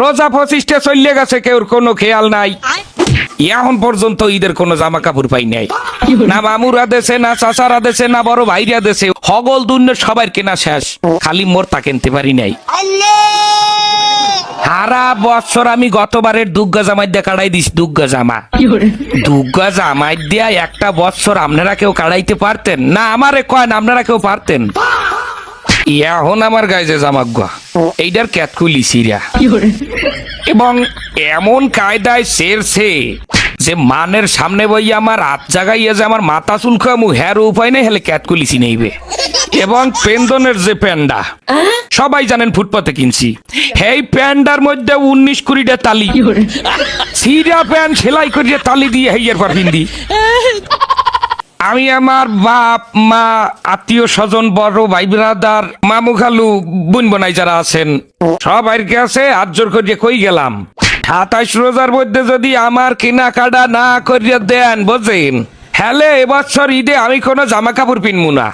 রোজা 25টা চলে গেছে, কেউ কোনো খেয়াল নাই। এখন পর্যন্ত ঈদের কোনো জামা কাপড় পাই নাই, না মামুরা দেশে, না চাচারা দেশে, না বড় ভাইরা দেশে। হগল দুনিয়ার সবার কেনা শেষ, খালি মোর তা কিনতে পারি নাই। সারা বছর আমি গতবারের দুগ্গা জামাই দিয়ে কাটাই দিস। দুগ্গা জামাই দিয়া একটা বছর আপনারা কেউ কাটাইতে পারতেন না? আমারে কয় না আপনারা কেউ পারতেন? এখন আমার গায়ে যে জামাগুয়া এইটার ক্যাতকুলি সিরা এবং এমন কায়দায় সেরছে যে মানের সামনে বই আমার হাত জাগাইয়া যে আমার মাথা চুলকামু হ্যার উপায় নেই, হেলে ক্যাতকুলিসি নেইবে। এবং পেন্দনের যে প্যান্ডা সবাই জানেন ফুটপাতে কিনছি, এই প্যান্ডার মধ্যে 19-20টা তালি, সিরা প্যান্ট সেলাই করিয়া তালি দিয়ে হেয়ার পর হিন্দি। আমি আমার বাপ মা, আত্মীয় স্বজন, বড় ভাই ব্রাদার, মামু খালু, বোন বোনাই যারা আছেন সবাই কাছে হাত জোর করিয়া কই গেলাম, 27 রোজার মধ্যে যদি আমার কেনাকাটা না করিয়া দেন, বোঝেন, হ্যালে এবছর ঈদে আমি কোনো জামা কাপড় পিনবো না।